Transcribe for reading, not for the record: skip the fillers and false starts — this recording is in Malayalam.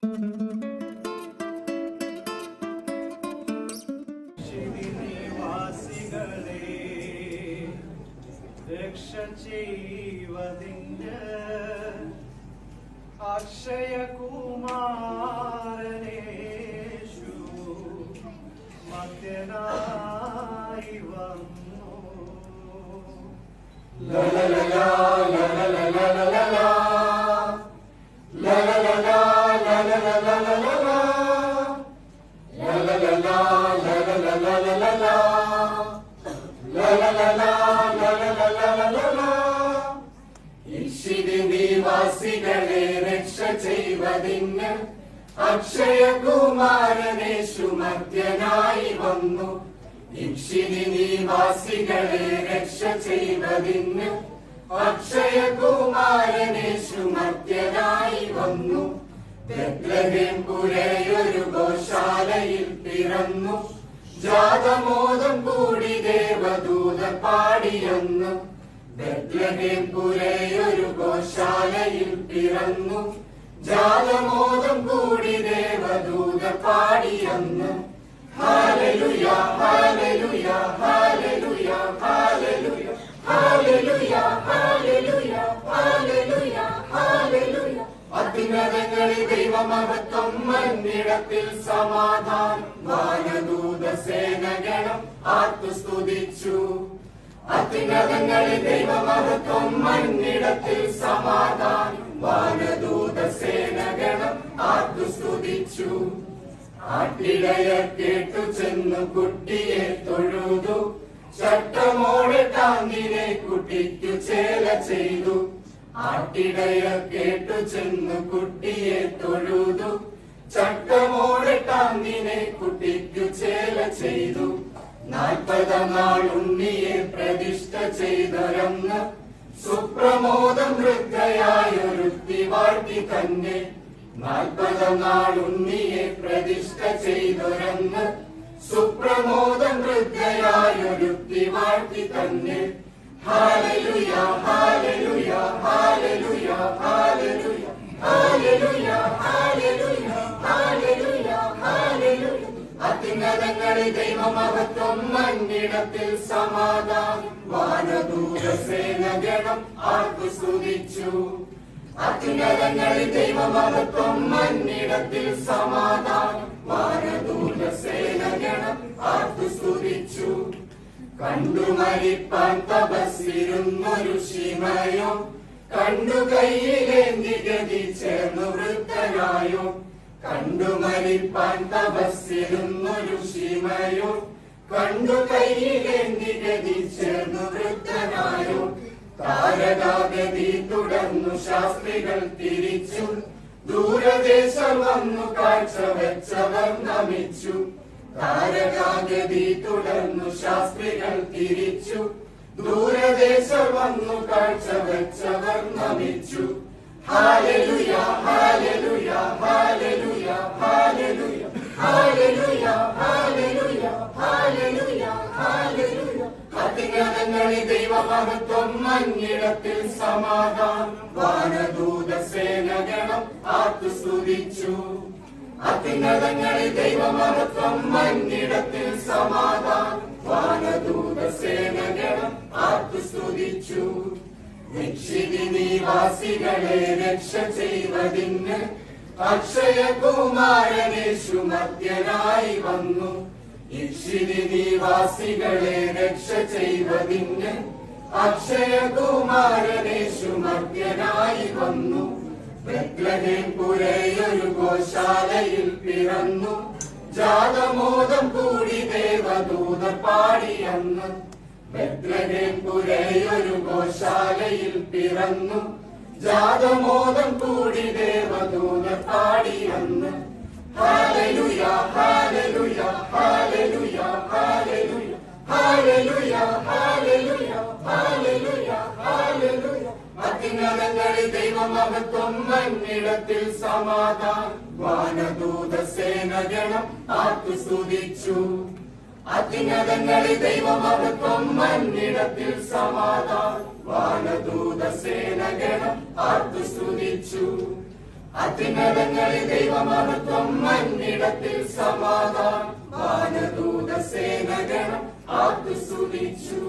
രക്ഷ ചെയ്വതിന് അക്ഷയകുമാരനേഷു മധ്യനായി വന്നു. നിവാസികളെ രക്ഷ ചെയ്വതിന് അക്ഷയകുമാരനേഷു മധ്യനായി വന്നു. ഇക്ഷിനി നിവാസികളെ രക്ഷ ചെയ്വതിന് അക്ഷയകുമാരനേഷു മധ്യനായി വന്നു. ബേത്ലഹേം പുരയൊരു ഗോശാലയിൽ പിറന്നു. ജാതമോദം കൂടി ദേവദൂത പാടിയെന്നു. ബേത്ലഹേം പുരയൊരു ഗോശാലയിൽ പിറന്നു. ജാതമോദം കൂടി ദേവദൂത പാടിയെന്നു. ഹല്ലേലൂയ ഹല്ലേലൂയ ഹല്ലേലൂയ ഹല്ലേലൂയ ഹല്ലേലൂയ ഹല്ലേലൂയ ഹല്ലേലൂയ ഹല്ലേലൂയ. അത്യുന്നതങ്ങളിൽ ദൈവമഹത്വം, മണ്ണിടത്തിൽ സമാധാനം. വാനദൂത സേനഗണം ആർത്തുസ്തുതിച്ചു. അത്യുന്നതങ്ങളിൽ ദൈവമഹത്വം, മണ്ണിടത്തിൽ സമാധാനം. വാനദൂത സേനഗണം ആർത്തുസ്തുതിച്ചു. ആട്ടിടയർ കേട്ടു ചെന്നു കുട്ടിയെ തൊഴുതു. ചട്ടമോടെ താങ്ങിനെ കുട്ടിക്കു ചേല ചെയ്തു. ആട്ടിടയർ കേട്ടു ചെന്നു കുട്ടിയെ തൊഴുതു. ചട്ടമോടെ താങ്ങിനെ കുട്ടിക്കു ചേല ചെയ്തു. 40 നാൾ ഉണ്ണിയെ പ്രതിഷ്ഠ ചെയ്തൊരന്ന് സുപ്രമോദം വൃദ്ധയായൊരുത്തി വാഴ്ത്തി തന്നെ. 40 നാൾ ഉണ്ണിയെ പ്രതിഷ്ഠ ചെയ്തൊരന്ന് സുപ്രമോദം വൃദ്ധയായൊരുത്തി വാഴ്ത്തി തന്നെ. ഹല്ലേലൂയ ഹല്ലേലൂയ ഹല്ലേലൂയ ഹല്ലേലൂയ ഹല്ലേലൂയ ഹല്ലേലൂയ ഹല്ലേലൂയ ഹല്ലേലൂയ. അത്യുന്നതങ്ങളിൽ ദൈവമഹത്വം, മണ്ണിടത്തിൽ സമാധാനം. വാനദൂത സേനഗണം ആർത്തുസ്തുതിച്ചു. അത്യുന്നതങ്ങളിൽ ദൈവമഹത്വം, മണ്ണിടത്തിൽ സമാധാനം. വാനദൂത സേനഗണം ആർത്തുസ്തുതിച്ചു. കണ്ടു മരിപ്പാൻ തപസ്സിരുന്നൊരു ശിമയോ, കണ്ടു കയ്യിലേന്തി ഗതി ചേർന്നു വൃദ്ധനായോ. കണ്ടു മരിപ്പാൻ തപസ്സിരുന്നൊരു ശിമയോ, കണ്ടു കയ്യിലേന്തി ഗതി ചേർന്നു വൃദ്ധനായോ. താരകാഗതി തുടർന്നു ശാസ്ത്രികൾ തിരിച്ചു. ദൂരദേശം വന്നു കാഴ്ച വെച്ചവർ നമിച്ചു. താരകാഗതി തുടർന്നു ശാസ്ത്രികൾ തിരിച്ചു. ദൂരദേശം വന്നു കാഴ്ച വെച്ചവർ നമിച്ചു. ഹല്ലേലൂയ ഹല്ലേലൂയ ഹല്ലേലൂയ ഹല്ലേലൂയ ഹല്ലേലൂയ ഹല്ലേലൂയ ഹല്ലേലൂയ ഹല്ലേലൂയ. അത്യുന്നതങ്ങളിൽ ദൈവമഹത്വം, മണ്ണിടത്തിൽ സമാധാനം. വാനദൂത സേനഗണം ആർത്തുസ്തുതിച്ചു. അത്യുന്നതങ്ങളിൽ ദൈവമഹത്വം, മണ്ണിടത്തിൽ സമാധാനം. വാനദൂത സേനഗണം ആർത്തുസ്തുതിച്ചു. ഇക്ഷിനി നിവാസികളെ രക്ഷ ചെയ്വതിന് അക്ഷയകുമാരനേഷു മധ്യനായി വന്നു. ഇക്ഷിനി നിവാസികളെ രക്ഷ ചെയ്വതിന് അക്ഷയകുമാരനേഷു മധ്യനായി വന്നു. ബേത്ലഹേം പുരയൊരു ഗോശാലയിൽ പിറന്നു. ജാതമോദം കൂടി ദേവദൂത പാടിയെന്ന്. ബേത്ലഹേം പുരയൊരു ഗോശാലയിൽ പിറന്നു. ജാതമോദം കൂടി ദേവദൂത പാടിയെന്ന്. ഹല്ലേലൂയ ഹല്ലേലൂയ ഹല്ലേലൂയ ഹല്ലേലൂയ ഹല്ലേലൂയ ഹല്ലേലൂയ ഹല്ലേലൂയ ഹല്ലേലൂയ. അത്യുന്നതങ്ങളിൽ ദൈവമഹത്വം, മണ്ണിടത്തിൽ സമാധാനം. വാനദൂത സേനഗണം ആർത്തുസ്തുതിച്ചു. അത്യുന്നതങ്ങളിൽ ദൈവമഹത്വം, മണ്ണിടത്തിൽ സമാധാനം. വാനദൂത സേനഗണം ആർത്തുസ്തുതിച്ചു. അത്യുന്നതങ്ങളിൽ ദൈവമഹത്വം, മന്നിടത്തിൽ സമാധാനം. വാനദൂത സേനഗണം ആർത്തുസ്തുതിച്ചു.